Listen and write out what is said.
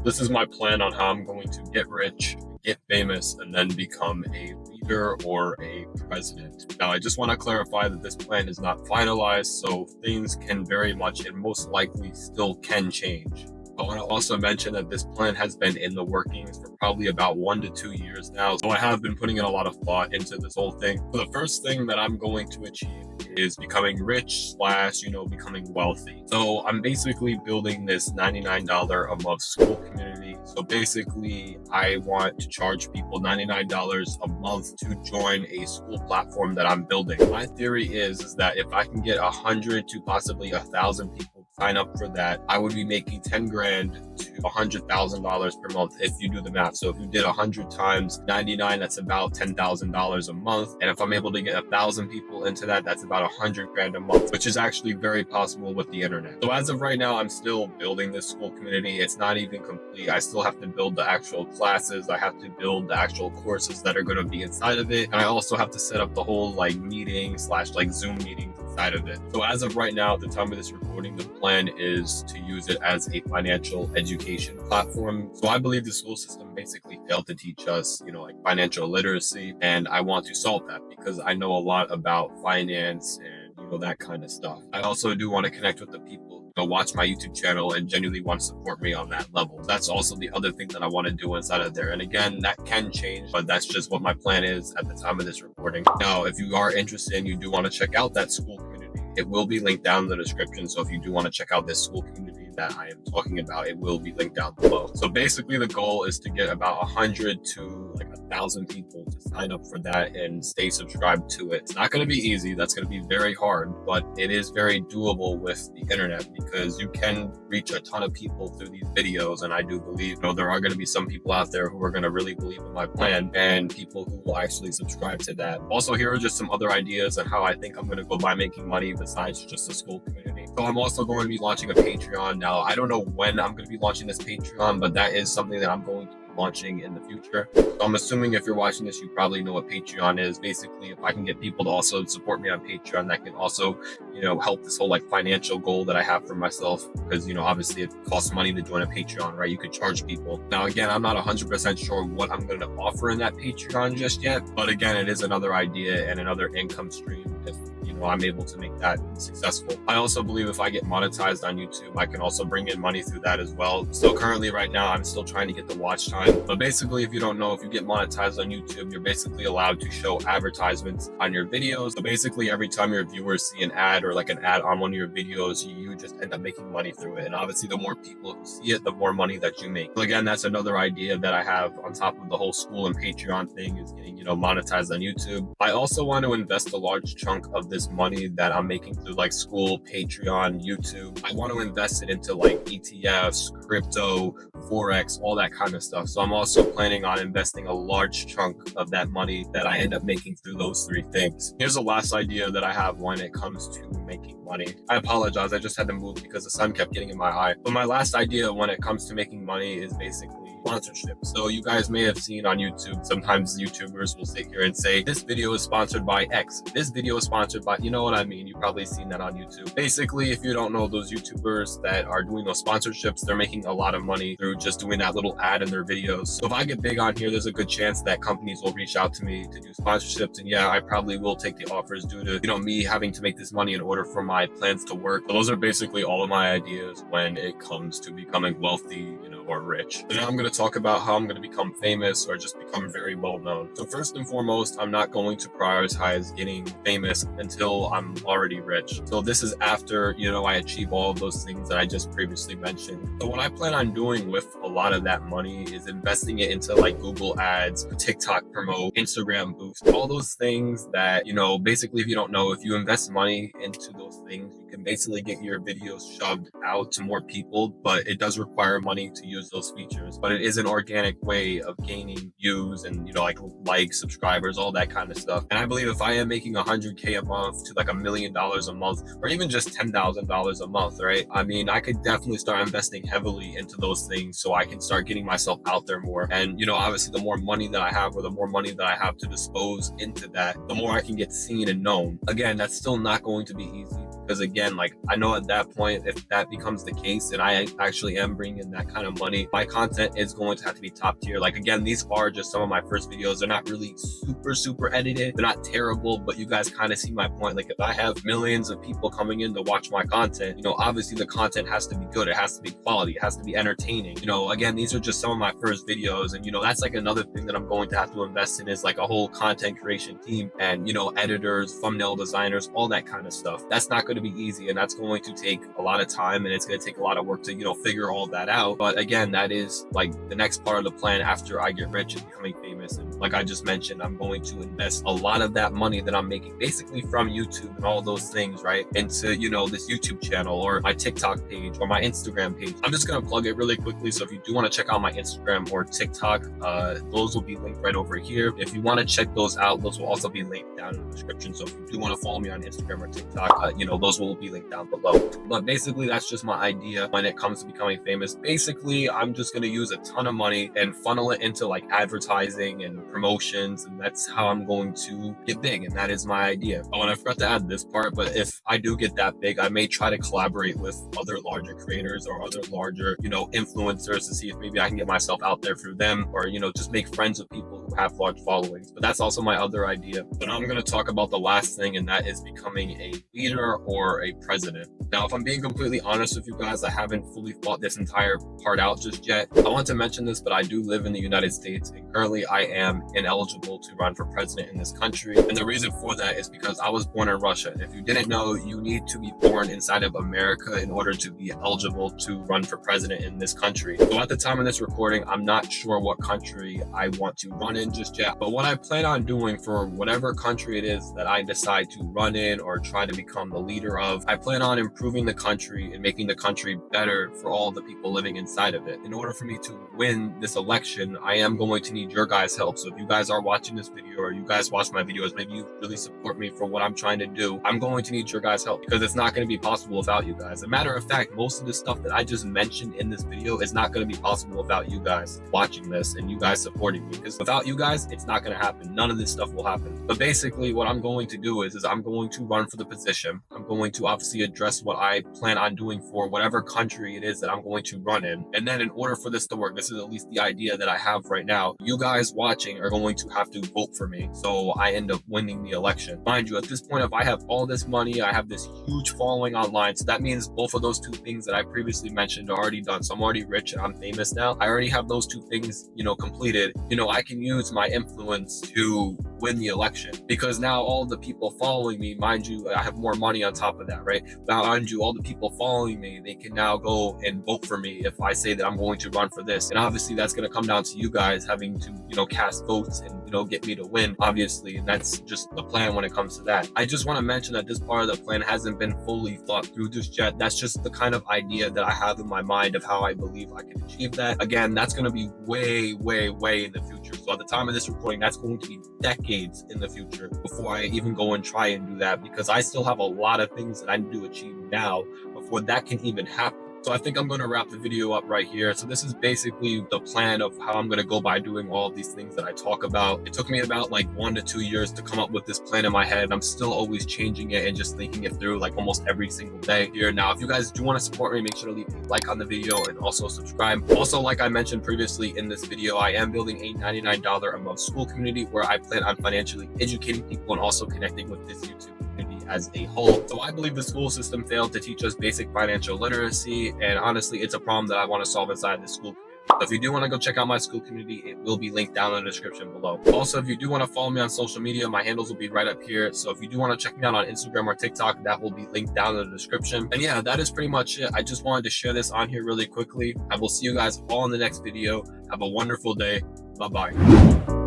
This is my plan on how I'm going to get rich, get famous, and then become a leader or a president. Now, I just want to clarify that this plan is not finalized, so things can very much and most likely still can change. I want to also mention that this plan has been in the workings for probably about 1 to 2 years now. So I have been putting in a lot of thought into this whole thing. So the first thing that I'm going to achieve is becoming rich slash, becoming wealthy. So I'm basically building this $99 a month school community. So basically I want to charge people $99 a month to join a school platform that I'm building. My theory is that if I can get 100 to possibly 1,000 people sign up for that, I would be making 10 grand to $100,000 per month if you do the math. So if you did 100 times 99, that's about $10,000 a month. And if I'm able to get 1,000 people into that, that's about 100 grand a month, which is actually very possible with the internet. So as of right now, I'm still building this school community. It's not even complete. I still have to build the actual classes. I have to build the actual courses that are going to be inside of it. And I also have to set up the whole meeting slash Zoom meetings inside of it. So as of right now, at the time of this recording, the plan is to use it as a financial education platform. So I believe the school system basically failed to teach us, financial literacy. And I want to solve that because I know a lot about finance and, that kind of stuff. I also do want to connect with the people watch my YouTube channel and genuinely want to support me on that level. That's also the other thing that I want to do inside of there. And again, that can change, but that's just what my plan is at the time of this recording. Now, if you are interested and you do want to check out that school community, it will be linked down in the description. So if you do want to check out this school community that I am talking about, it will be linked down below. So basically the goal is to get about 100 to 1,000 people to sign up for that and stay subscribed to it. It's not going to be easy. That's going to be very hard, but it is very doable with the internet because you can reach a ton of people through these videos. And I do believe, there are going to be some people out there who are going to really believe in my plan and people who will actually subscribe to that. Also, here are just some other ideas on how I think I'm going to go by making money besides just the school community. So I'm also going to be launching a Patreon. Now, I don't know when I'm going to be launching this Patreon, but that is something that I'm going to be launching in the future. So I'm assuming if you're watching this, you probably know what Patreon is. Basically, if I can get people to also support me on Patreon, that can also, help this whole financial goal that I have for myself. Because, obviously it costs money to join a Patreon, right? You could charge people. Now, again, I'm not 100% sure what I'm going to offer in that Patreon just yet. But again, it is another idea and another income stream if I'm able to make that successful. I also believe if I get monetized on YouTube, I can also bring in money through that as well. So currently right now, I'm still trying to get the watch time. But basically, if you don't know, if you get monetized on YouTube, you're basically allowed to show advertisements on your videos. So basically every time your viewers see an ad or an ad on one of your videos, you just end up making money through it. And obviously the more people who see it, the more money that you make. So again, that's another idea that I have on top of the whole school and Patreon thing is getting, monetized on YouTube. I also want to invest a large chunk of this money that I'm making through school, Patreon, YouTube. I want to invest it into ETFs, crypto, Forex, all that kind of stuff. So I'm also planning on investing a large chunk of that money that I end up making through those three things. Here's the last idea that I have when it comes to making money. I apologize. I just had to move because the sun kept getting in my eye. But my last idea when it comes to making money is basically sponsorship. So you guys may have seen on YouTube, sometimes YouTubers will sit here and say, this video is sponsored by X. This video is sponsored by, you know what I mean? You've probably seen that on YouTube. Basically, if you don't know those YouTubers that are doing those sponsorships, they're making a lot of money through just doing that little ad in their videos. So if I get big on here, there's a good chance that companies will reach out to me to do sponsorships. And yeah, I probably will take the offers due to, me having to make this money in order for my plans to work. So those are basically all of my ideas when it comes to becoming wealthy, or rich. So now I'm going to talk about how I'm going to become famous or just become very well known. So first and foremost, I'm not going to prioritize getting famous until I'm already rich. So this is after, I achieve all of those things that I just previously mentioned. So what I plan on doing with a lot of that money is investing it into Google ads, TikTok promote, Instagram boost, all those things that, basically if you don't know, if you invest money into those things, you can basically get your videos shoved out to more people, but it does require money to use those features. But it is an organic way of gaining views and, likes, subscribers, all that kind of stuff. And I believe if I am making 100K a month to $1 million a month, or even just $10,000 a month, right? I mean, I could definitely start investing heavily into those things so I can start getting myself out there more. And, obviously the more money that I have or the more money that I have to dispose into that, the more I can get seen and known. Again, that's still not going to be easy because again, like I know at that point, if that becomes the case and I actually am bringing in that kind of money, my content is going to have to be top tier. Like again, these are just some of my first videos. They're not really super edited. They're not terrible, but you guys kind of see my point. Like if I have millions of people coming in to watch my content, you know, obviously the content has to be good. It has to be quality. It has to be entertaining. You know, again, these are just some of my first videos. And, you know, that's like another thing that I'm going to have to invest in is like a whole content creation team and, you know, editors, thumbnail designers, all that kind of stuff. That's not going to be easy. And that's going to take a lot of time and it's going to take a lot of work to, you know, figure all that out. But again, that is like the next part of the plan after I get rich and becoming famous. And like I just mentioned, I'm going to invest a lot of that money that I'm making basically from YouTube and all those things, right, into, you know, this YouTube channel or my TikTok page or my Instagram page. I'm just going to plug it really quickly. So if you do want to check out my Instagram or TikTok, those will be linked right over here. If you want to check those out, those will also be linked down in the description. So if you do want to follow me on Instagram or TikTok, you know, those will be linked down below. But basically, that's just my idea when it comes to becoming famous. Basically, I'm just going to use a ton of money and funnel it into like advertising and promotions. And that's how I'm going to get big. And that is my idea. Oh, and I forgot to add this part, but if I do get that big, I may try to collaborate with other larger creators or other larger, you know, influencers to see if maybe I can get myself out there through them or, you know, just make friends with people who have large followings. But that's also my other idea. But now I'm going to talk about the last thing, and that is becoming a leader or a president. Now, if I'm being completely honest with you guys, I haven't fully thought this entire part out just yet. I want to mention this, but I do live in the United States and currently I am ineligible to run for president in this country. And the reason for that is because I was born in Russia. If you didn't know, you need to be born inside of America in order to be eligible to run for president in this country. So at the time of this recording, I'm not sure what country I want to run in just yet. But what I plan on doing for whatever country it is that I decide to run in or try to become the leader of, I plan on improving the country and making the country better for all the people living inside of it. In order for me to win this election, I am going to need your guys' help. So if you guys are watching this video or you guys watch my videos, maybe you really support me for what I'm trying to do, I'm going to need your guys' help because it's not going to be possible without you guys. As a matter of fact, most of the stuff that I just mentioned in this video is not going to be possible without you guys watching this and you guys supporting me, because without you guys, it's not going to happen. None of this stuff will happen. But basically what I'm going to do is I'm going to run for the position. I'm going to obviously address what I plan on doing for whatever country it is that I'm going to run in. And then in order for this to work, this is at least the idea that I have right now, you guys watching are going to have to vote for me so I end up winning the election. Mind you, at this point, if I have all this money, I have this huge following online, so that means both of those two things that I previously mentioned are already done. So I'm already rich and I'm famous now. I already have those two things, you know, completed. You know, I can use my influence to win the election because now all the people following me, mind you, I have more money on top of that, right? Now, mind you, all the people following me, they can now go and vote for me if I say that I'm going to run for this. And obviously that's going to come down to you guys having to, you know, cast votes and, you know, get me to win, obviously. And that's just the plan when it comes to that. I just want to mention that this part of the plan hasn't been fully thought through just yet. That's just the kind of idea that I have in my mind of how I believe I can achieve that. Again, that's going to be way in the future. So at the time of this recording, that's going to be decades in the future before I even go and try and do that, because I still have a lot of things that I need to achieve now before that can even happen. So I think I'm going to wrap the video up right here. So this is basically the plan of how I'm going to go by doing all of these things that I talk about. It took me about like 1 to 2 years to come up with this plan in my head. I'm still always changing it and just thinking it through like almost every single day here. Now, if you guys do want to support me, make sure to leave a like on the video and also subscribe. Also, like I mentioned previously in this video, I am building a $99 a month school community where I plan on financially educating people and also connecting with this YouTube community as a whole. So I believe the school system failed to teach us basic financial literacy, and honestly, it's a problem that I want to solve inside the school community. So if you do want to go check out my school community, it will be linked down in the description below. Also, if you do want to follow me on social media, my handles will be right up here. So if you do want to check me out on Instagram or TikTok, that will be linked down in the description. And yeah, that is pretty much it. I just wanted to share this on here really quickly. I will see you guys all in the next video. Have a wonderful day. Bye-bye.